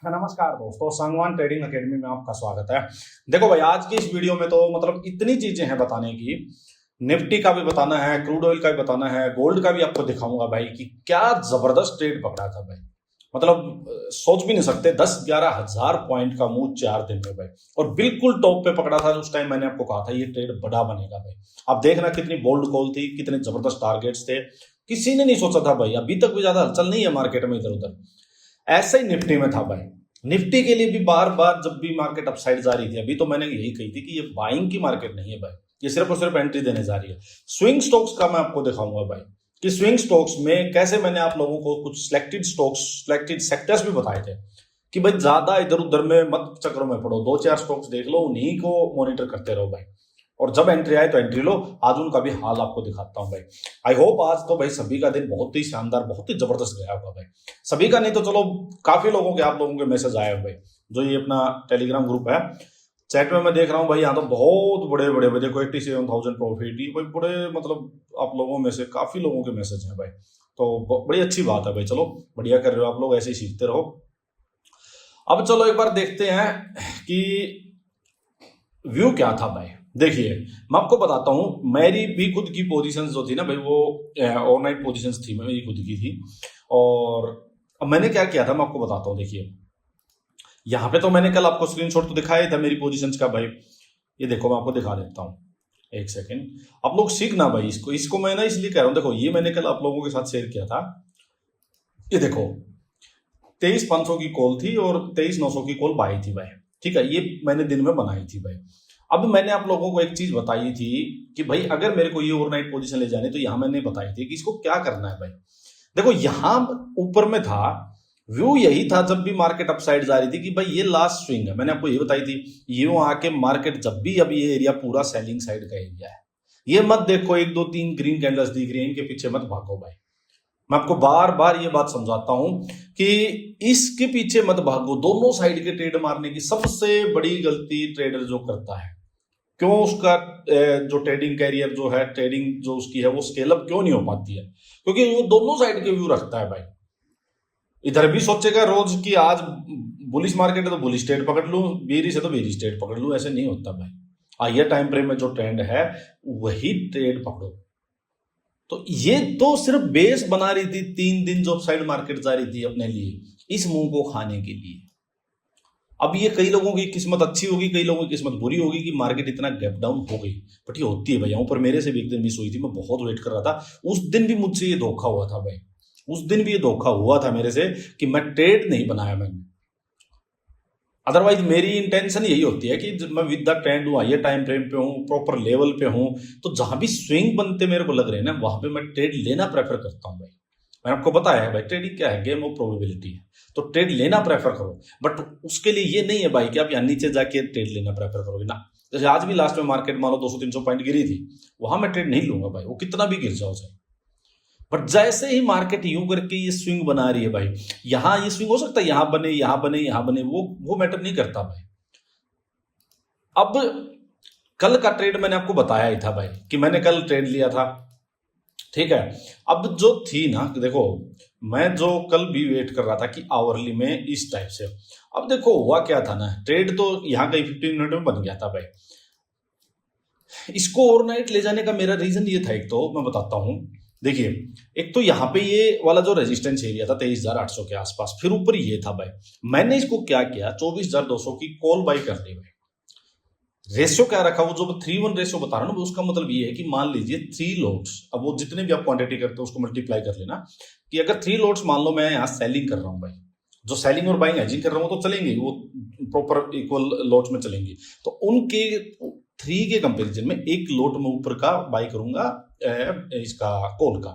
नमस्कार दोस्तों, Sangwan trading academy में आपका स्वागत है। देखो भाई, आज की इस वीडियो में तो मतलब इतनी चीजें हैं बताने की। निफ्टी का भी बताना है, क्रूड ऑयल का भी बताना है, गोल्ड का भी आपको दिखाऊंगा भाई कि क्या जबरदस्त ट्रेड पकड़ा था भाई। मतलब सोच भी नहीं सकते, 10-11 हजार पॉइंट का मूव 4 दिन में भाई, और बिल्कुल टॉप पे पकड़ा था। उस टाइम मैंने आपको कहा था ये ट्रेड बड़ा बनेगा भाई। आप देखना कितनी बोल्ड कॉल थी, कितने जबरदस्त टारगेट्स थे, किसी ने नहीं सोचा था भाई। अभी तक भी ज्यादा हलचल नहीं है मार्केट में इधर उधर। ऐसा ही निफ्टी में था भाई। निफ्टी के लिए भी बार बार जब भी मार्केट अपसाइड जा रही थी, अभी तो मैंने यही कही थी कि ये बाइंग की मार्केट नहीं है भाई, ये सिर्फ और सिर्फ एंट्री देने जा रही है। स्विंग स्टॉक्स का मैं आपको दिखाऊंगा भाई कि स्विंग स्टॉक्स में कैसे मैंने आप लोगों को कुछ सिलेक्टेड स्टॉक्स, सिलेक्टेड सेक्टर्स भी बताए थे कि भाई ज्यादा इधर उधर में मत चक्रों में पड़ो, 2-4 स्टॉक्स देख लो, उन्हीं को मॉनिटर करते रहो भाई। और जब एंट्री आए तो एंट्री लो। आज उनका भी हाल आपको दिखाता हूं भाई। आई होप आज तो भाई सभी का दिन बहुत ही शानदार, बहुत ही जबरदस्त गया होगा भाई। सभी का नहीं तो चलो काफी लोगों के, आप लोगों के मैसेज आए हैं भाई। जो ये अपना टेलीग्राम ग्रुप है, चैट में मैं देख रहा हूँ भाई, यहाँ तो बहुत बड़े बड़े भाई, देखो 87,000 प्रॉफिट, ये भाई बड़े मतलब आप लोगों में से काफी लोगों के मैसेज हैं भाई। तो बड़ी अच्छी बात है भाई। चलो बढ़िया कर रहे हो आप लोग, ऐसे ही सीखते रहो। अब चलो एक बार देखते हैं कि व्यू क्या था भाई। देखिए, मैं आपको बताता हूं, मेरी भी खुद की पोजीशंस जो थी ना भाई, वो ओवरनाइट पोजीशंस थी, मेरी खुद की थी। और अब मैंने क्या किया था मैं आपको बताता हूं। देखिए, यहां पे तो मैंने कल आपको स्क्रीनशॉट तो दिखाया था मेरी पोजीशंस का भाई। ये देखो, मैं आपको दिखा देता हूं, एक सेकेंड। आप लोग सीखना भाई, इसको इसको मैं ना इसलिए कह रहा हूं। देखो, ये मैंने कल आप लोगों के साथ शेयर किया था। ये देखो, 23,500 की कॉल थी और 23,900 की कॉल बाई थी भाई। ठीक है, ये मैंने दिन में बनाई थी भाई। अब मैंने आप लोगों को एक चीज बताई थी कि भाई अगर मेरे को ये ओवरनाइट पोजीशन ले जानी, तो यहां मैंने बताई थी कि इसको क्या करना है भाई। देखो, यहां ऊपर में था, व्यू यही था जब भी मार्केट अपसाइड जा रही थी कि भाई ये लास्ट स्विंग है। मैंने आपको ये बताई थी, ये आके मार्केट जब भी, अब ये एरिया पूरा सेलिंग साइड का एरिया है। ये मत देखो 1 2 3 ग्रीन कैंडल्स दिख रही है, इनके पीछे मत भागो भाई। मैं आपको बार बार ये बात समझाता हूं कि इसके पीछे मत भागो। दोनों साइड के ट्रेड मारने की सबसे बड़ी गलती ट्रेडर जो करता है, क्यों उसका जो ट्रेडिंग कैरियर जो है, ट्रेडिंग जो उसकी है, वो स्केल अप क्यों नहीं हो पाती है? क्योंकि वो दोनों साइड के व्यू रखता है भाई। इधर भी सोचेगा रोज कि आज बुलिश मार्केट है तो बुलिश ट्रेड पकड़ लूं, बेरिश है तो बेरिश ट्रेड पकड़ लूं। ऐसे नहीं होता भाई। हायर टाइम फ्रेम में जो ट्रेंड है वही ट्रेड पकड़ो। तो ये तो सिर्फ बेस बना रही थी 3 दिन जो साइड मार्केट जा रही थी अपने लिए, इस मुंह को खाने के लिए। अब ये कई लोगों की किस्मत अच्छी होगी, कई लोगों की किस्मत बुरी होगी कि मार्केट इतना गैप डाउन हो गई। बट ये होती है भाई। ऊपर मेरे से भी एक दिन मिस हुई थी, मैं बहुत वेट कर रहा था। उस दिन भी मुझसे ये धोखा हुआ था भाई। उस दिन भी ये धोखा हुआ था मेरे से कि मैं ट्रेड नहीं बनाया मैंने। अदरवाइज मेरी इंटेंशन यही होती है कि जब मैं विद द ट्रेंड हूँ, ये टाइम फ्रेम पे हूँ, प्रॉपर लेवल पे हूँ, तो जहां भी स्विंग बनते मेरे को लग रहे हैं ना, वहां पे मैं ट्रेड लेना प्रेफर करता हूँ भाई। मैंने आपको बताया है भाई, ट्रेडिंग क्या है, गेम ऑफ प्रोबेबिलिटी है। तो ट्रेड लेना प्रेफर करो, बट उसके लिए ये नहीं है भाई कि आप यहाँ नीचे जाके ट्रेड लेना प्रेफर करोगे ना। जैसे आज भी लास्ट में मार्केट मानो 200-300 पॉइंट गिरी थी, वहां मैं ट्रेड नहीं लूंगा भाई, वो कितना भी गिर जाओ चाहे। बट जैसे ही मार्केट यूं करके ये स्विंग बना रही है भाई, यहां ये स्विंग हो सकता है, यहां बने, यहां बने, यहां बने, वो मैटर नहीं करता भाई। अब कल का ट्रेड मैंने आपको बताया ही था भाई कि मैंने कल ट्रेड लिया था। ठीक है, अब जो थी ना, देखो, मैं जो कल भी वेट कर रहा था कि आवरली में इस टाइप से। अब देखो हुआ क्या था ना, ट्रेड तो यहां कहीं 15 मिनट में बन गया था भाई। इसको ओवरनाइट ले जाने का मेरा रीजन ये था, एक तो मैं बताता हूं। देखिए, एक तो यहां पे ये वाला जो रेजिस्टेंस एरिया था 23,800 के आसपास, फिर ऊपर ये था भाई। मैंने इसको क्या किया, 24,200 की कॉल बाई कर दी भाई। रेशियो क्या रखा, वो जो 3:1 रेशियो बता रहा हूं ना, उसका मतलब ये है कि मान लीजिए 3 लोट्स, अब वो जितने भी आप क्वांटिटी करते हो उसको मल्टीप्लाई कर लेना, कि अगर 3 लोट्स मान लो मैं यहां सेलिंग कर रहा हूं भाई, जो सेलिंग और बाइंग एजिंग कर रहा हूं तो चलेंगे, वो प्रॉपर इक्वल लोट्स में चलेंगी। तो उनके 3 के कंपेरिजन में एक लोट में ऊपर का बाई करूंगा इसका कॉल का।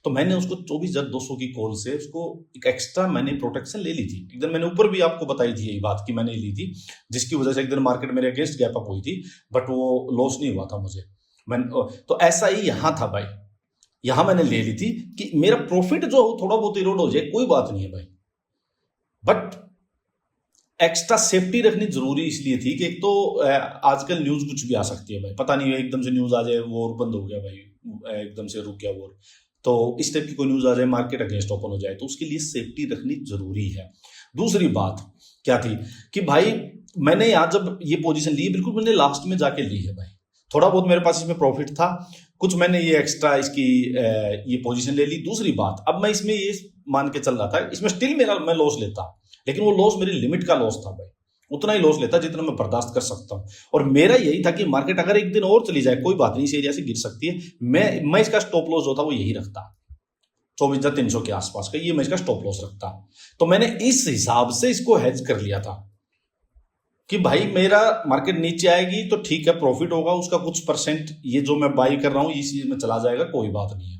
तो मैंने उसको 24,200 की कॉल से उसको एक एक्स्ट्रा मैंने प्रोटेक्शन ले ली थी। एक दिन मैंने ऊपर भी आपको बताई थी यही बात कि मैंने ली थी, जिसकी वजह से एक दिन मार्केट मेरे अगेंस्ट गैप अप हुई थी, बट वो लॉस नहीं हुआ था मुझे। मैं तो ऐसा ही यहां था भाई। यहां मैंने ले ली थी कि मेरा प्रॉफिट जो थोड़ा बहुत इरोड हो जाए, कोई बात नहीं है भाई, बट एक्स्ट्रा सेफ्टी रखनी जरूरी इसलिए थी कि एक तो आजकल न्यूज कुछ भी आ सकती है भाई, पता नहीं है, एकदम से न्यूज आ जाए वॉर बंद हो गया भाई, एकदम से रुक गया वॉर, तो इस टाइप की कोई न्यूज आ जाए, मार्केट अगेंस्ट ओपन हो जाए, तो उसके लिए सेफ्टी रखनी जरूरी है। दूसरी बात क्या थी कि भाई मैंने यहाँ जब ये पोजीशन ली, बिल्कुल मैंने लास्ट में जाके ली है भाई। थोड़ा बहुत मेरे पास इसमें प्रॉफिट था, कुछ मैंने ये एक्स्ट्रा इसकी ये पोजीशन ले ली। दूसरी बात, अब मैं इसमें ये मान के चल रहा था, इसमें स्टिल मैं लॉस लेता, लेकिन वो लॉस मेरी लिमिट का लॉस था भाई, उतना ही लॉस लेता जितना मैं बर्दाश्त कर सकता हूं। और मेरा यही था कि मार्केट अगर एक दिन और चली जाए कोई बात नहीं, इस एरिया से गिर सकती है, मैं इसका स्टॉप लॉस जो था वो यही रखता, 24,300 के आसपास का, ये मैं इसका स्टॉप लॉस रखता। तो मैंने इस हिसाब से इसको हेज कर लिया था कि भाई मेरा मार्केट नीचे आएगी तो ठीक है, प्रॉफिट होगा उसका कुछ परसेंट, ये जो मैं बाई कर रहा हूं इस चीज में चला जाएगा, कोई बात नहीं है।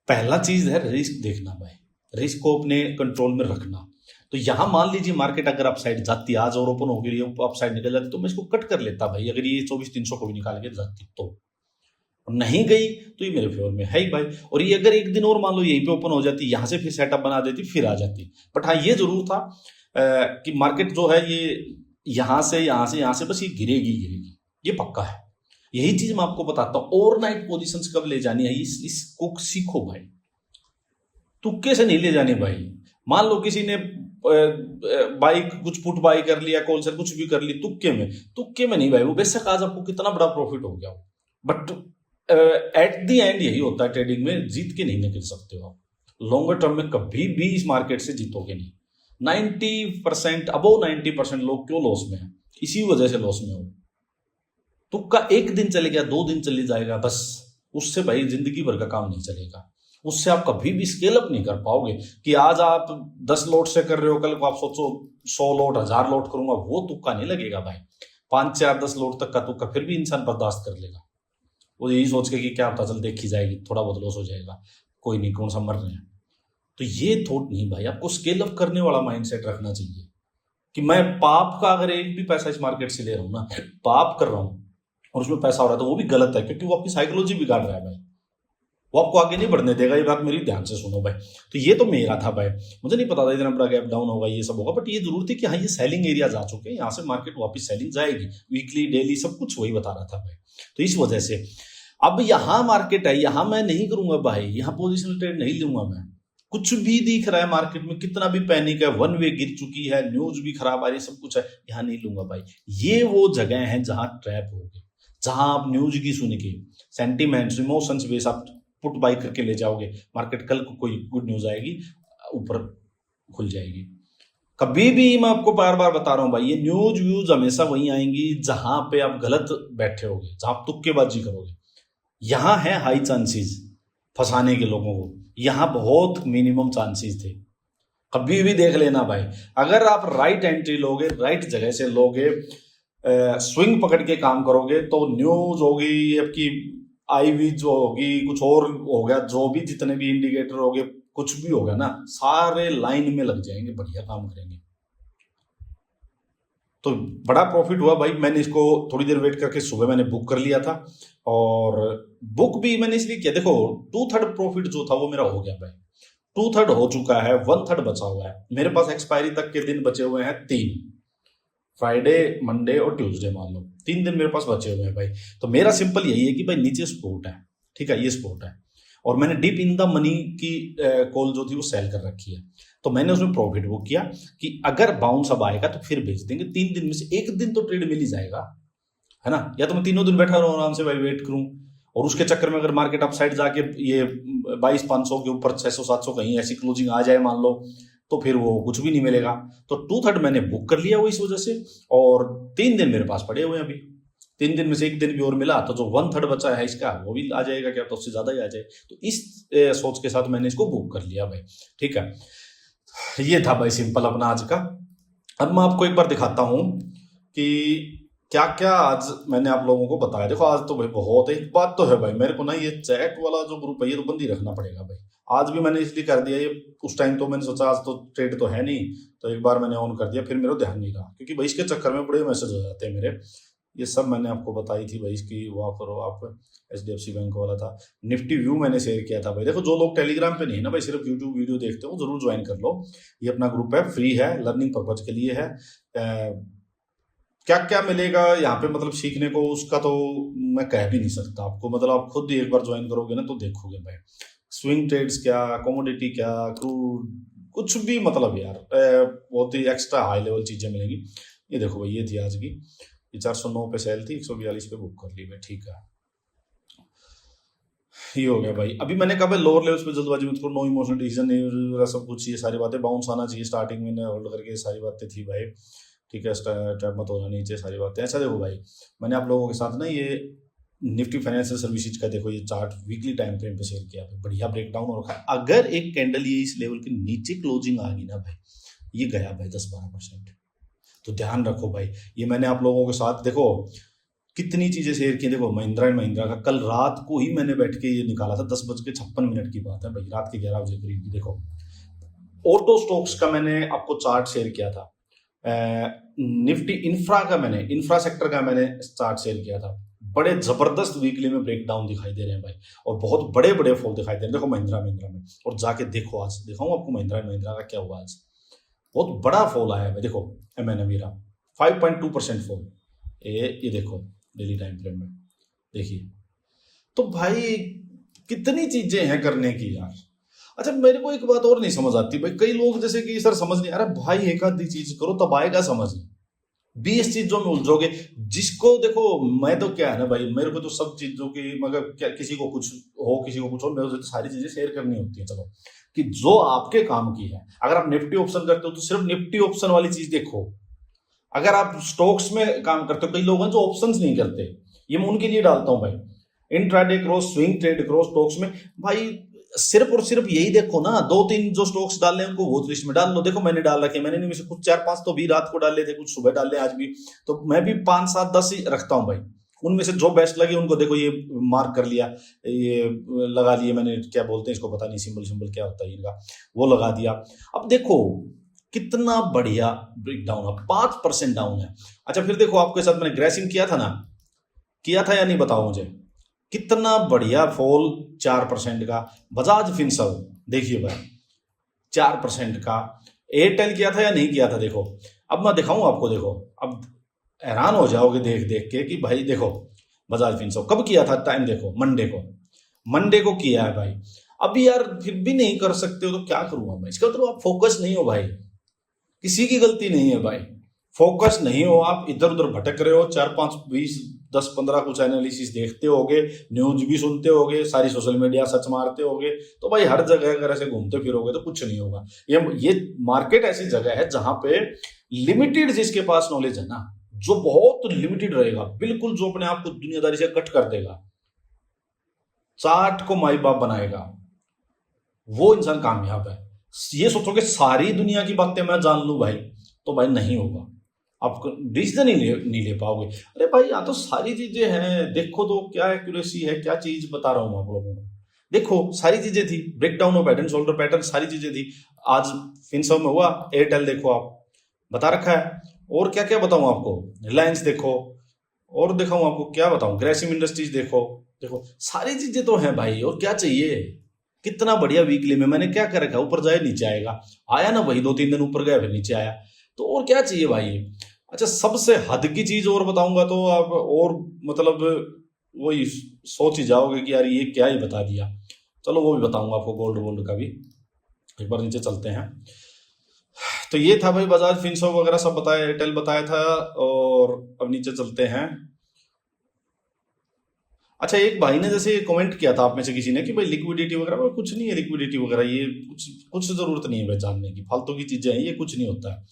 पहला चीज है रिस्क देखना भाई, रिस्क को अपने कंट्रोल में रखना। तो यहां मान लीजिए मार्केट अगर अपसाइड जाती, आज और ओपन हो गई, अपसाइड निकल जाती, तो मैं इसको कट कर लेता भाई, अगर ये 24,300 को भी निकाल के जाती तो। नहीं गई तो ये मेरे फेवर में है ही भाई। और ये अगर एक दिन और मान लो यहीं पे ओपन हो जाती, यहां से फिर सेटअप बना देती, फिर आ जाती। बट हाँ ये जरूर था कि मार्केट जो है ये यहां से बस ये गिरेगी, ये पक्का है। यही चीज मैं आपको बताता हूं, ओवरनाइट पोजीशंस कब ले जानी है इसको सीखो भाई, तुक्के से नहीं ले जाने भाई। मान लो किसी ने बाई कुछ पुट बाई कर लिया, कॉल से कुछ भी कर ली, तुक्के में नहीं भाई, वो बेशक आज आपको कितना बड़ा प्रॉफिट हो गया हो, बट एट द एंड यही होता है ट्रेडिंग में, जीत के नहीं निकल सकते हो आप। लॉन्गर टर्म में कभी भी इस मार्केट से जीतोगे नहीं। 90% अबव 90% लोग क्यों लॉस में है, इसी वजह से लॉस में हो। तुक्का एक दिन चले गया, 2 दिन चले जाएगा, बस उससे भाई जिंदगी भर का काम नहीं चलेगा। उससे आप कभी भी स्केल अप नहीं कर पाओगे कि आज आप 10 लोट से कर रहे हो, कल को आप सोचो 100 लोट 1000 लोट करूंगा, वो तुक्का नहीं लगेगा भाई। 5 4 10 लोट तक का तुक्का फिर भी इंसान बर्दाश्त कर लेगा, वो यही सोच के कि क्या पता चल देखी जाएगी, थोड़ा बहुत लॉस हो जाएगा, कोई नहीं, कौन सा मर रहे हैं। तो ये थॉट नहीं भाई, आपको स्केल अप करने वाला माइंडसेट रखना चाहिए कि मैं पाप का अगर एक भी पैसा इस मार्केट से ले रहा हूं ना, पाप कर रहा हूं और उसमें पैसा हो रहा है, तो वो भी गलत है, क्योंकि वो आपकी साइकोलॉजी बिगाड़ रहा है भाई, वो आपको आगे नहीं बढ़ने देगा। ये बात मेरी ध्यान से सुनो भाई। तो ये तो मेरा था भाई, मुझे नहीं पता था इतना बड़ा गैप डाउन होगा, ये सब होगा, बट ये जरूर थी कि हाँ ये सेलिंग एरिया जा चुके हैं, यहाँ से मार्केट वापस सेलिंग जाएगी, वीकली डेली सब कुछ वही बता रहा था भाई। तो इस वजह से अब यहाँ मार्केट है, यहाँ मैं नहीं करूंगा भाई, यहाँ पोजिशनल ट्रेड नहीं लूंगा मैं। कुछ भी दिख रहा है मार्केट में, कितना भी पैनिक है, वन वे गिर चुकी है, न्यूज भी खराब आ रही है, सब कुछ है, यहाँ नहीं लूंगा भाई। ये वो जगह है जहां ट्रैप होगे, जहां आप न्यूज की सुन के सेंटीमेंट्स इमोशंस बेस आप पुट बाई करके ले जाओगे, मार्केट कल को कोई गुड न्यूज आएगी, ऊपर खुल जाएगी। कभी भी मैं आपको बार बार बता रहा हूं भाई, ये न्यूज व्यूज हमेशा वहीं आएंगी जहां पे आप गलत बैठे होगे, जहां आप तुक्केबाजी करोगे। यहां है हाई चांसेस फंसाने के लोगों को, यहां बहुत मिनिमम चांसेस थे। कभी भी देख लेना भाई, अगर आप राइट एंट्री लोगे, राइट जगह से लोगे, स्विंग पकड़ के काम करोगे, तो न्यूज होगी आपकी, आईवी जो होगी, कुछ और हो गया, जो भी जितने भी इंडिकेटर हो गए, कुछ भी होगा ना, सारे लाइन में लग जाएंगे, बढ़िया काम करेंगे। तो बड़ा प्रॉफिट हुआ भाई। मैंने इसको थोड़ी देर वेट करके सुबह मैंने बुक कर लिया था, और बुक भी मैंने इसलिए किया, देखो 2/3 प्रॉफिट जो था वो मेरा हो गया भाई, 2/3 हो चुका है, 1/3 बचा हुआ है मेरे पास। एक्सपायरी तक के दिन बचे हुए हैं 3, फ्राइडे मंडे और ट्यूसडे, मान लो 3 दिन मेरे पास बचे हुए हैं भाई। तो मेरा सिंपल यही है कि भाई नीचे सपोर्ट है, ठीक है, ये सपोर्ट है, और मैंने डीप इन द मनी की कॉल जो थी वो सेल कर रखी है, तो मैंने उसमें प्रॉफिट बुक किया कि अगर बाउंस अब आएगा तो फिर बेच देंगे। 3 दिन में से एक दिन तो ट्रेड मिल ही जाएगा, है ना, या तो मैं तीनों दिन बैठा रहूं आराम से भाई, वेट करूं, और उसके चक्कर में अगर मार्केट अपसाइड जाके ये 22,500 के ऊपर 600-700 कहीं ऐसी क्लोजिंग आ जाए मान लो, तो फिर वो कुछ भी नहीं मिलेगा। तो 2/3 मैंने बुक कर लिया वो इस वजह से, और 3 दिन मेरे पास पड़े हुए हैं अभी। 3 दिन में से एक दिन भी और मिला तो जो 1/3 बचा है इसका वो भी आ जाएगा, क्या तो उससे ज्यादा ही आ जाए। तो इस सोच के साथ मैंने इसको बुक कर लिया भाई, ठीक है। ये था भाई सिंपल अपना आज का। अब मैं आपको एक बार दिखाता हूं कि क्या क्या आज मैंने आप लोगों को बताया। देखो आज तो भाई बहुत है, एक बात तो है भाई, मेरे को ना ये चैट वाला जो ग्रुप है ये तो बंद ही रखना पड़ेगा भाई। आज भी मैंने इसलिए कर दिया ये, उस टाइम तो मैंने सोचा आज तो ट्रेड तो है नहीं, तो एक बार मैंने ऑन कर दिया, फिर मेरा ध्यान नहीं रहा, क्योंकि भाई इसके चक्कर में बड़े मैसेज हो जाते हैं मेरे। ये सब मैंने आपको बताई थी भाई, इसकी वो करो आप, HDFC बैंक वाला था। निफ्टी व्यू मैंने शेयर किया था भाई। देखो जो लोग टेलीग्राम पे नहीं है ना भाई, सिर्फ यूट्यूब वीडियो देखते हो, जरूर ज्वाइन कर लो। ये अपना ग्रुप है, फ्री है, लर्निंग पर्पज के लिए है। क्या क्या मिलेगा यहाँ पे मतलब सीखने को, उसका तो मैं कह भी नहीं सकता आपको, मतलब आप खुद ही एक बार ज्वाइन करोगे ना तो देखोगे भाई। स्विंग ट्रेड्स क्या, कमोडिटी क्या, क्रूड, कुछ भी मतलब यार बहुत ही एक्स्ट्रा हाई लेवल चीजें मिलेंगी। ये देखो भाई, ये थी आज की, ये 409 पे सेल थी, 142 पे बुक कर ली भाई, ठीक है। ये हो गया भाई। अभी मैंने कहा भाई लोअर लेवल्स पे जल्दबाजी मत करो, नो इमोशनल डिसीजन, सब कुछ, ये सारी बातें, बाउंस आना चाहिए स्टार्टिंग में, होल्ड करके, सारी बातें थी भाई, ठीक है। ट्रैप मत होना नीचे, सारी बातें। अच्छा देखो भाई, मैंने आप लोगों के साथ ना ये निफ्टी फाइनेंशियल सर्विसेज का देखो ये चार्ट वीकली टाइम फ्रेम पे शेयर किया भाई, बढ़िया ब्रेकडाउन हो रखा है। अगर एक कैंडल ये इस लेवल के नीचे क्लोजिंग आ गई ना भाई, ये गया भाई 10-12%। तो ध्यान रखो भाई, ये मैंने आप लोगों के साथ देखो कितनी चीजें शेयर की। देखो महिंद्रा एंड महिंद्रा का कल रात को ही मैंने बैठ के ये निकाला था, 10:56 की बात है भाई, रात के 11 बजे करीब। देखो ऑटो स्टॉक्स का मैंने आपको चार्ट शेयर किया था, निफ्टी इंफ्रा का मैंने, इंफ्रा सेक्टर का मैंने चार्ट शेयर किया था। बड़े जबरदस्त वीकली में ब्रेकडाउन दिखाई दे रहे हैं भाई, और बहुत बड़े बड़े फॉल दिखाई दे रहे हैं। देखो महिंद्रा में, और जाके देखो, आज दिखाऊं आपको महिंद्रा का क्या हुआ आज, बहुत बड़ा फॉल आया है भाई। देखो मेरा 5.2% फॉल, ये देखो डेली टाइम फ्रेम में देखिए। तो भाई कितनी चीजें हैं करने की यार। अच्छा मेरे को एक बात और नहीं समझ आती भाई, कई लोग जैसे कि सर समझ नहीं, अरे भाई एक आधी चीज करो तब आएगा समझ, 20 चीजों में उलझोगे। जिसको देखो, मैं तो क्या है ना भाई, मेरे को तो सब चीजों की, मगर क्या किसी को कुछ हो, किसी को कुछ हो, मेरे को तो सारी चीजें शेयर करनी होती है। चलो कि जो आपके काम की है, अगर आप निफ्टी ऑप्शन करते हो तो सिर्फ निफ्टी ऑप्शन वाली चीज देखो। अगर आप स्टॉक्स में काम करते हो, कई लोग हैं जो ऑप्शंस नहीं करते, ये मैं उनके लिए डालता हूं भाई। इंट्राडे करो, स्विंग ट्रेड करो स्टॉक्स में भाई, सिर्फ और सिर्फ यही देखो ना, 2-3 जो स्टॉक्स डालने उनको वॉच लिस्ट में डाल लो। देखो मैंने डाल रखे, मैंने नहीं, में से कुछ 4-5 तो भी रात को डाले थे, कुछ सुबह डाले आज भी, तो मैं भी 5-7-10 ही रखता हूं भाई। उनमें से जो बेस्ट लगे उनको देखो ये मार्क कर लिया, ये लगा लिए मैंने, क्या बोलते हैं इसको पता नहीं, सिंबल क्या होता है इनका, वो लगा दिया। अब देखो कितना बढ़िया ब्रेकडाउन है, 5% डाउन है। अच्छा फिर देखो आपके साथ मैंने ग्रेसिम किया था ना, किया था या नहीं बताओ मुझे, कितना बढ़िया फॉल 4% का। बजाज फिनसर्व देखिए भाई 4% का। एयरटेल किया था या नहीं किया था, देखो अब मैं दिखाऊं आपको, देखो अब हैरान हो जाओगे देख देख के कि भाई देखो बजाज फिनसर्व कब किया था, टाइम देखो, मंडे को किया है भाई। अभी यार फिर भी नहीं कर सकते हो तो क्या करूंगा मैं, इसका मतलब आप फोकस नहीं हो भाई, किसी की गलती नहीं है भाई, फोकस नहीं हो, आप इधर उधर भटक रहे हो, 4-5-20-10-15 कुछ एनालिसिस देखते होगे, न्यूज भी सुनते होगे, सारी सोशल मीडिया सच मारते होगे, तो भाई हर जगह अगर ऐसे घूमते फिरोगे तो कुछ नहीं होगा। ये मार्केट ऐसी जगह है जहां पे लिमिटेड जिसके पास नॉलेज है ना, जो बहुत लिमिटेड रहेगा बिल्कुल, जो अपने आप को दुनियादारी से कट कर देगा, चार्ट को माई बाप बनाएगा, वो इंसान कामयाब है। ये सोचोगे सारी दुनिया की बातें मैं जान लूं भाई, तो भाई नहीं होगा, आप डिसीजन ही नहीं ले पाओगे। अरे भाई यहाँ तो सारी चीजें हैं, देखो तो क्या एक्यूरेसी है, क्या चीज बता रहा हूं आप लोगों को, देखो सारी चीजें थी, breakdown of pattern, shoulder pattern, सारी चीजें थी। आज फिनसर्व में हुआ, एयरटेल देखो आप बता रखा है, और क्या क्या बताऊं आपको, रिलायंस देखो, और दिखाऊं आपको क्या बताऊं, ग्रेसिम इंडस्ट्रीज देखो, देखो सारी चीजें तो हैं भाई, और क्या चाहिए। कितना बढ़िया वीकली में मैंने क्या कर रखा, ऊपर जाए नीचे आएगा, आया ना भाई 2-3 दिन ऊपर गया फिर नीचे आया, तो और क्या चाहिए भाई। अच्छा सबसे हद की चीज और बताऊंगा तो आप और मतलब वही सोच ही जाओगे कि यार ये क्या ही बता दिया। चलो वो भी बताऊंगा आपको, गोल्ड का भी। एक बार नीचे चलते हैं, तो ये था भाई बजाज फिनसर्व वगैरह सब बताया, एयरटेल बताया था, और अब नीचे चलते हैं। अच्छा एक भाई ने जैसे कमेंट किया था आप में से किसी ने कि भाई लिक्विडिटी वगैरह, कुछ नहीं है लिक्विडिटी वगैरह, ये कुछ जरूरत नहीं है भाई जानने की, फालतू की चीजें हैं, ये कुछ नहीं होता है।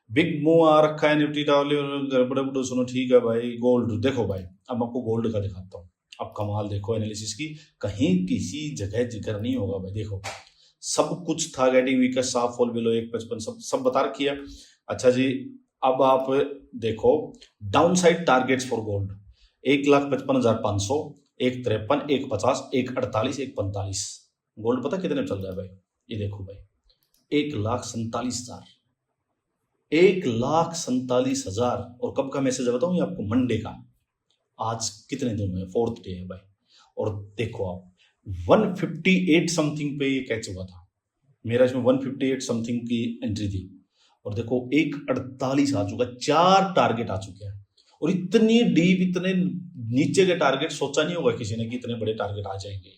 बिग मूव आ रखा है निफ्टी टावले, गड़बड़े बुढ़े सुनो, ठीक है भाई। गोल्ड देखो भाई, अब आपको गोल्ड का दिखाता हूँ, अब कमाल देखो एनालिसिस की, कहीं किसी जगह जिक्र नहीं होगा भाई। देखो सब कुछ था, गेटिंग वीकर, साफ फॉल बिलो 1.55, सब बता रखी है। अच्छा जी अब आप देखो down side targets for gold, 1,55,500, 1,53, 1,50, 1,48, 1,45। Gold पता कितने में चल रहा है भाई, ये देखो भाई 1,47,000, 1,47,000। और कब का मैसेज बताऊं ये आपको, मंडे का, आज कितने दिन हुए, 4th डे है भाई। और देखो आप 158 समथिंग पे ये कैच हुआ था, मेरा इसमें 158 समथिंग की एंट्री थी, और देखो 1,48 आ चुका, 4 टारगेट आ चुके हैं। और इतनी डीप, इतने नीचे के टारगेट सोचा नहीं होगा किसी ने कि इतने बड़े टारगेट आ जाएंगे।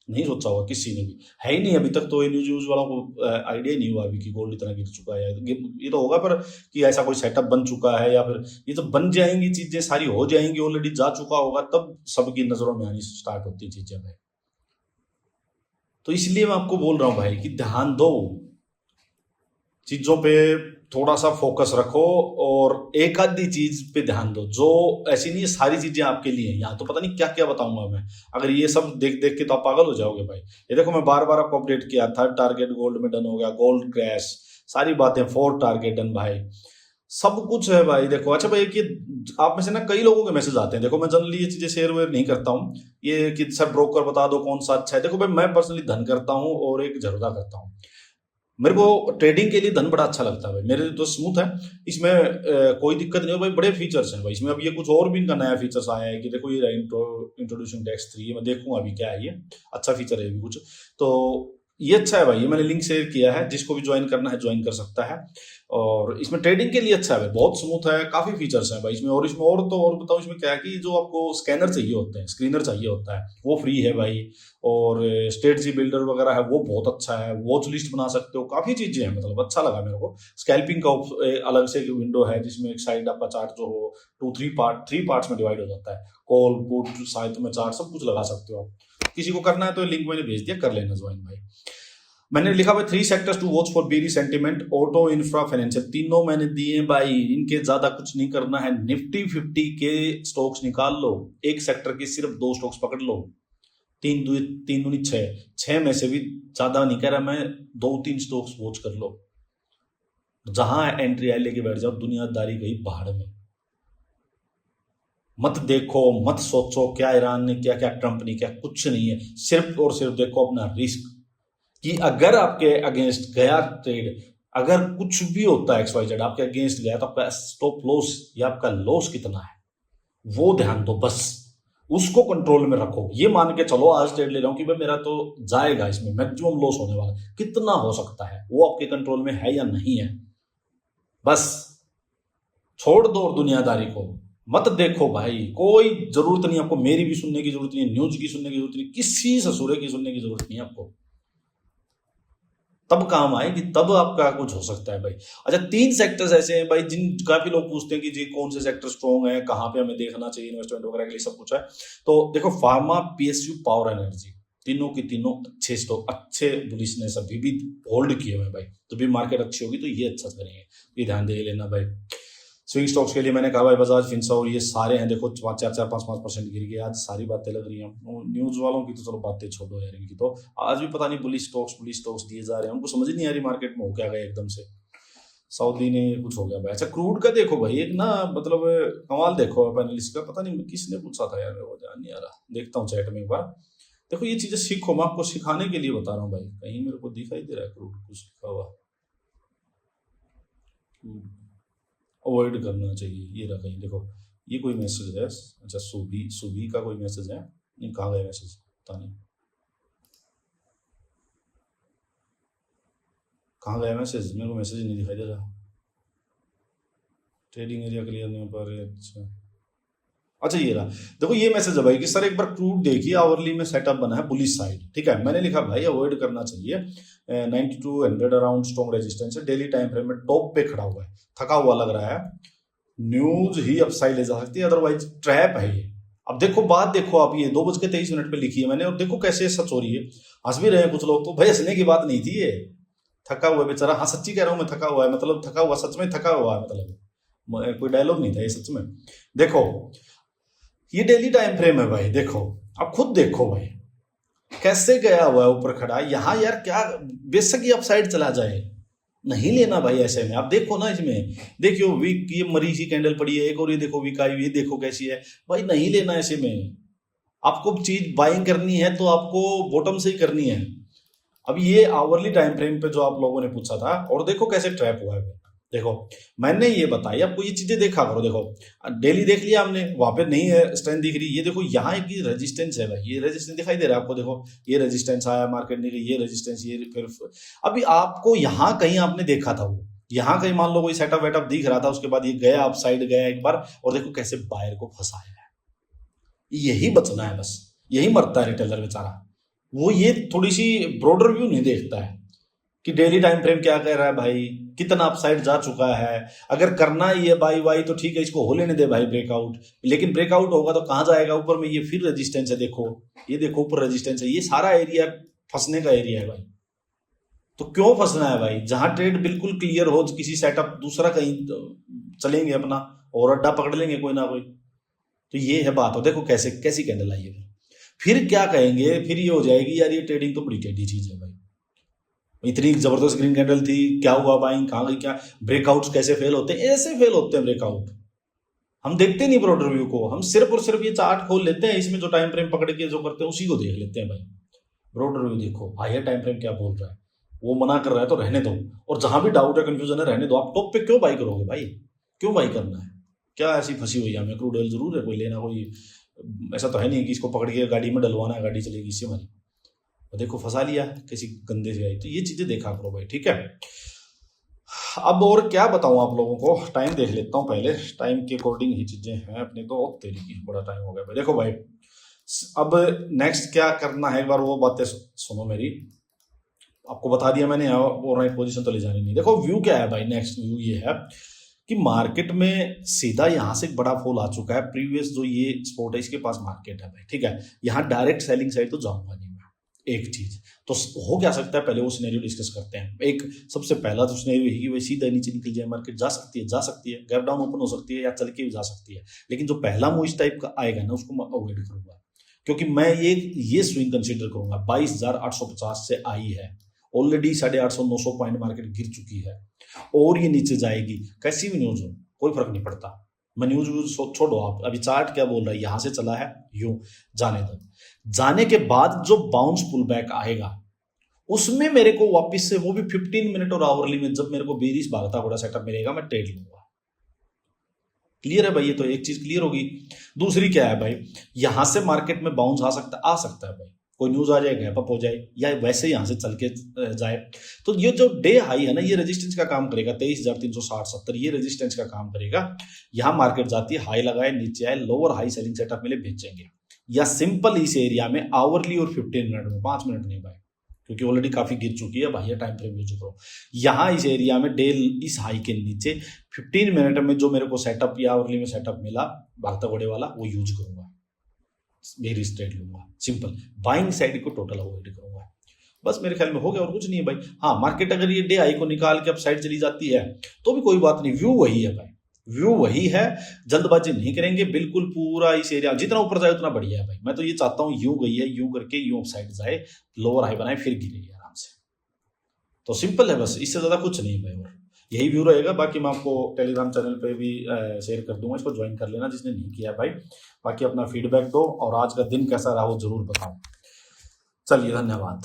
नहीं सोचा होगा किसी ने भी, है ही नहीं अभी तक। तो न्यूज वालों को आइडिया ही नहीं हुआ अभी कि गोल्ड इतना गिर चुका है। ये तो होगा पर कि ऐसा कोई सेटअप बन चुका है, या फिर ये तो बन जाएंगी चीजें, सारी हो जाएंगी, ऑलरेडी जा चुका होगा, तब सबकी नजरों में आनी स्टार्ट होती चीजें भाई। तो इसलिए मैं आपको बोल रहा हूं भाई कि ध्यान दो चीजों पे, थोड़ा सा फोकस रखो और एक आधी चीज पे ध्यान दो। जो ऐसी नहीं है सारी चीजें आपके लिए, यहाँ तो पता नहीं क्या क्या बताऊंगा मैं। अगर ये सब देख देख के तो आप पागल हो जाओगे भाई। ये देखो मैं बार बार आपको अपडेट किया, थर्ड टारगेट गोल्ड में डन हो गया, गोल्ड क्रैश, सारी बातें, फोर्थ टारगेट डन भाई, सब कुछ है भाई। देखो अच्छा भाई कि आप में से ना कई लोगों के मैसेज आते हैं, देखो मैं जनरली ये चीजें शेयर वेयर नहीं करता हूँ, ये कि सर ब्रोकर बता दो कौन सा अच्छा है। देखो भाई मैं पर्सनली धन करता हूँ और एक झरोदा करता हूँ। मेरे को ट्रेडिंग के लिए धन बड़ा अच्छा लगता है भाई, मेरे तो स्मूथ है इसमें, कोई दिक्कत नहीं है भाई। बड़े फीचर्स हैं भाई इसमें। अब ये कुछ और भी इनका नया फीचर्स आया है कि देखो ये इंट्रोड्यूसिंग टेक्स्ट 3, मैं देखूंगा अभी क्या है, ये अच्छा फीचर है भी कुछ। तो ये अच्छा है भाई, ये मैंने लिंक शेयर किया है, जिसको भी ज्वाइन करना है ज्वाइन कर सकता है। और इसमें ट्रेडिंग के लिए अच्छा है भाई, बहुत स्मूथ है, काफी फीचर्स हैं भाई इसमें। और इसमें और तो और बताऊं, इसमें क्या है कि जो आपको स्कैनर चाहिए होते हैं, स्क्रीनर चाहिए होता है, वो फ्री है भाई। और स्ट्रेटजी बिल्डर वगैरह है वो बहुत अच्छा है, वॉच लिस्ट बना सकते हो, काफी चीजें हैं, मतलब अच्छा लगा मेरे को। स्कैल्पिंग का अलग से विंडो है, जिसमें एक साइड आपका चार्ट जो हो थ्री पार्ट्स में डिवाइड हो जाता है, कॉल पुट साइड में चार्ट सब कुछ लगा सकते हो आप। किसी को करना है तो लिंक मैंने भेज दिया, कर लेना ज्वाइन भाई। मैंने लिखा भाई 3 sectors to watch for very sentiment, auto, infra, financial, तीनों मैंने दिए भाई। इनके ज्यादा कुछ नहीं करना है। निफ्टी 50 के स्टॉक्स निकाल लो, एक सेक्टर के सिर्फ 2 स्टॉक्स पकड़ लो, 3 दूनी 6 में से भी ज्यादा नहीं कह रहा मैं, 2-3 स्टॉक्स वॉच कर लो, जहां एंट्री आई लेके बैठ जाओ, दुनियादारी गई बाहर में। मत देखो, मत सोचो क्या ईरान ने क्या क्या, ट्रंप ने क्या, कुछ नहीं है। सिर्फ और सिर्फ देखो अपना रिस्क, कि अगर आपके अगेंस्ट गया ट्रेड, अगर कुछ भी होता है XYZ आपके अगेंस्ट गया, तो आपका स्टॉप लॉस या आपका लॉस कितना है वो ध्यान दो, बस उसको कंट्रोल में रखो। ये मान के चलो आज ट्रेड ले रहा हूं कि भाई मेरा तो जाएगा, इसमें मैक्सिमम लॉस होने वाला, कितना हो सकता है वो आपके कंट्रोल में है या नहीं है, बस छोड़ दो। और दुनियादारी को मत देखो भाई, कोई जरूरत नहीं आपको, मेरी भी सुनने की जरूरत नहीं, न्यूज की सुनने की जरूरत नहीं, किसी ससुरे की सुनने की जरूरत नहीं आपको। तब काम आएगी, तब आपका कुछ हो सकता है भाई। अच्छा 3 सेक्टर्स ऐसे हैं भाई, जिन काफी लोग पूछते हैं कि जी कौन से सेक्टर स्ट्रॉन्ग है, कहाँ पे हमें देखना चाहिए, इन्वेस्टमेंट वगैरह के लिए सब कुछ है। तो देखो फार्मा, PSU, पावर एनर्जी, तीनों की तीनों अच्छे स्टॉक, अच्छे बुलिशनेस अभी भी होल्ड किए हुए भाई। तो भी मार्केट अच्छी होगी तो ये अच्छा करेंगे, ये ध्यान दे लेना भाई। स्विंग स्टॉक्स के लिए मैंने कहा भाई बजाज, फिंसा और ये सारे हैं, देखो 4-4, 5-5% गिर गए आज, सारी बातें लग रही हैं। न्यूज वालों की तो चलो बातें छोड़ो यार, इनकी तो आज भी पता नहीं बुलिश स्टॉक्स दिए जा रहे हैं, उनको समझ नहीं आ रही मार्केट में हो क्या गया एकदम से। सऊदी ने कुछ हो गया भाई। अच्छा क्रूड का देखो भाई, एक ना मतलब कमाल देखो पैनलिस्ट का, पता नहीं किसने पूछा था यार, वो ध्यान नहीं आ रहा, देखता हूँ चैट में एक बार। देखो ये चीजें सीखो, मैं आपको सिखाने के लिए बता रहा हूँ भाई। कहीं मेरे को दिखाई दे रहा है क्रूड कुछ लिखा हुआ, अवॉइड करना चाहिए, ये रहा कहीं, देखो ये कोई मैसेज है। अच्छा सुबी का कोई मैसेज है, नहीं कहाँ गया मैसेज, पता नहीं कहाँ गया मैसेज, मेरे को मैसेज नहीं दिखाई दे रहा। ट्रेडिंग एरिया क्लियर नहीं हो पा रहे, अच्छा ये रहा, देखो ये मैसेज है भाई कि सर एक बार क्रूड देखिए, आवरली में सेटअप बना है बुलिश साइड, ठीक है। मैंने लिखा भाई अवॉइड करना चाहिए, 9200 अराउंड स्ट्रॉन्ग रेजिस्टेंस है, डेली टाइम फ्रेम में टॉप पे खड़ा हुआ है, थका हुआ लग रहा है, न्यूज ही अपसाइड ले जा सकती है, अदरवाइज ट्रैप है ये। अब देखो बात देखो आप, ये 2:23 पे लिखी है मैंने, और देखो कैसे सच हो रही है। हंस भी रहे हैं कुछ लोग, तो भाई हंसने की बात नहीं थी ये, थका हुआ है बेचारा। हाँ सच्ची कह रहा हूं मैं, थका हुआ है, मतलब थका हुआ, सच में थका हुआ है, मतलब कोई डायलॉग नहीं था ये, सच में। देखो ये डेली टाइम फ्रेम है भाई, देखो आप खुद देखो भाई कैसे गया हुआ है ऊपर खड़ा। यहाँ यार क्या, बेशक ये अपसाइड चला जाए, नहीं लेना भाई ऐसे में। आप देखो ना इसमें, देखियो वीक ये मरी सी कैंडल पड़ी है एक, और ये देखो वीक आई, ये देखो कैसी है भाई, नहीं लेना ऐसे में। आपको चीज बाइंग करनी है तो आपको बॉटम से ही करनी है। अब ये आवरली टाइम फ्रेम पे जो आप लोगों ने पूछा था, और देखो कैसे ट्रैप हुआ है। देखो मैंने ये बताई आपको, ये चीजें देखा करो। देखो डेली देख लिया हमने, वहां पे नहीं है स्ट्रेंथ दिख रही, ये देखो यहाँ एक रेजिस्टेंस है भाई, ये रेजिस्टेंस दिखाई दे रहा है आपको, देखो ये रेजिस्टेंस आया मार्केट ने, ये रेजिस्टेंस, ये फिर अभी आपको यहाँ कहीं आपने देखा था, वो यहाँ कहीं मान लो कोई सेटअप वेटअप दिख रहा था, उसके बाद ये गया अप साइड गया एक बार, और देखो कैसे बायर को फंसाया है। यही बचना है बस, यही मरता है रिटेलर बेचारा, वो ये थोड़ी सी ब्रॉडर व्यू नहीं देखता है कि डेली टाइम फ्रेम क्या कह रहा है भाई, कितना अपसाइड जा चुका है। अगर करना ही है बाई वाई तो ठीक है, इसको हो लेने दे भाई ब्रेकआउट, लेकिन ब्रेकआउट होगा तो कहाँ जाएगा, ऊपर में ये फिर रेजिस्टेंस है, देखो ये देखो ऊपर रेजिस्टेंस है, ये सारा एरिया फंसने का एरिया है भाई। तो क्यों फंसना है भाई, जहां ट्रेड बिल्कुल क्लियर हो, किसी सेटअप दूसरा कहीं चलेंगे अपना और अड्डा पकड़ लेंगे कोई ना कोई। तो ये है बात। हो देखो कैसे कैसी कैंडल आई है, फिर क्या कहेंगे, फिर ये हो जाएगी यार ये ट्रेडिंग तो बड़ी टेढ़ी चीज है भाई, इतनी जबरदस्त ग्रीन कैंडल थी, क्या हुआ बाइंग कहाँ गई, क्या ब्रेकआउट्स कैसे फेल होते हैं, ऐसे फेल होते हैं ब्रेकआउट। हम देखते नहीं ब्रॉडर व्यू को, हम सिर्फ और सिर्फ ये चार्ट खोल लेते हैं, इसमें जो टाइम फ्रेम पकड़ के जो करते हैं उसी को देख लेते हैं भाई। ब्रॉडर व्यू देखो, हायर टाइम फ्रेम क्या बोल रहा है, वो मना कर रहा है तो रहने दो, और जहां भी डाउट है कंफ्यूजन है रहने दो। आप टॉप पे क्यों बाई करोगे भाई, क्यों बाई करना है, क्या ऐसी फंसी हुई है हमें, क्रूड ऑयल जरूर है कोई लेना, कोई ऐसा तो है नहीं कि इसको पकड़ के गाड़ी में डलवाना है, गाड़ी चलेगी इससे हमारी। तो देखो फंसा लिया किसी गंदे से आई, तो ये चीजें देखा करो भाई, ठीक है। अब और क्या बताऊं आप लोगों को, टाइम देख लेता हूं पहले, टाइम के अकॉर्डिंग ही चीजें हैं अपने तो। तेरी की बड़ा टाइम हो गया भाई। देखो भाई अब नेक्स्ट क्या करना है, एक बार वो बातें सुनो मेरी, आपको बता दिया मैंने, ओवरनाइट पोजीशन तो ले जानी नहीं। देखो व्यू क्या है भाई, नेक्स्ट व्यू ये है कि मार्केट में सीधा यहां से एक बड़ा फॉल आ चुका है, प्रीवियस जो ये स्पॉट है इसके पास मार्केट है भाई, ठीक है। यहाँ डायरेक्ट सेलिंग साइड तो जाऊंगा नहीं मैं, एक चीज तो हो क्या सकता है, पहले वो सिनेरियो डिस्कस करते हैं। एक सबसे पहला तो सिनेरियो है कि भाई सीधा नीचे निकल जाए मार्केट, जा सकती है, गैप डाउन ओपन हो सकती है या चल के भी जा सकती है, लेकिन जो पहला मूव इस टाइप का आएगा ना उसको मैं अवॉइड करूंगा, क्योंकि मैं ये स्विंग कंसिडर करूंगा। 22,850 से आई है ऑलरेडी, 850 900 पॉइंट मार्केट गिर चुकी है और ये नीचे जाएगी, कैसी भी न्यूज हो कोई फर्क नहीं पड़ता। मैं न्यूज छोड़ो, आप अभी चार्ट क्या बोल रहा है, यहां से चला है यूं, जाने दो। जाने के बाद जो बाउंस पुल बैक आएगा उसमें मेरे को वापस से वो भी 15 मिनट और आवरली में, जब मेरे को बेरिश भागता घोड़ा सेटअप मिलेगा मैं ट्रेड लूंगा। क्लियर है भाई, ये तो एक चीज क्लियर होगी। दूसरी क्या है भाई, यहां से मार्केट में बाउंस आ सकता है भाई, कोई न्यूज आ जाए, गैप अप हो जाए, या वैसे यहां से चल के जाए, तो ये जो डे हाई है ना ये रेजिस्टेंस का काम करेगा, 23,360-70 ये रेजिस्टेंस का काम करेगा। यहां मार्केट जाती है, हाई लगाए नीचे आए, लोअर हाई सेलिंग सेटअप मिले बेचेंगे, या सिंपल इस एरिया में आवरली और 15 मिनट में, 5 मिनट नहीं भाई क्योंकि ऑलरेडी काफी गिर चुकी है भाई, टाइम फ्रेम यूज करो। यहां इस एरिया में डे इस हाई के नीचे 15 मिनट में जो मेरे को सेटअप या आवरली में सेटअप मिला भागता घोड़े वाला, वो यूज करूंगा, मेरी स्ट्रेट लूंगा, सिंपल। बाइंग साइड को टोटल अवॉइड करूंगा, बस मेरे ख्याल में हो गया और कुछ नहीं है भाई। हाँ मार्केट अगर ये डे हाई को निकाल के अब साइड चली जाती है तो भी कोई बात नहीं, व्यू वही है भाई, व्यू वही है, जल्दबाजी नहीं करेंगे बिल्कुल। पूरा इस एरिया जितना ऊपर जाए उतना बढ़िया है भाई, मैं तो ये चाहता हूँ यूं गई है, यूं करके यूं साइड जाए, लोअर हाई बनाए फिर गिरे आराम से, तो सिंपल है बस, इससे ज्यादा कुछ नहीं भाई। और यही व्यू रहेगा, बाकी मैं आपको टेलीग्राम चैनल पे भी शेयर कर दूंगा, इसको ज्वाइन कर लेना जिसने नहीं किया भाई। बाकी अपना फीडबैक दो और आज का दिन कैसा रहा वो जरूर बताओ। चलिए धन्यवाद।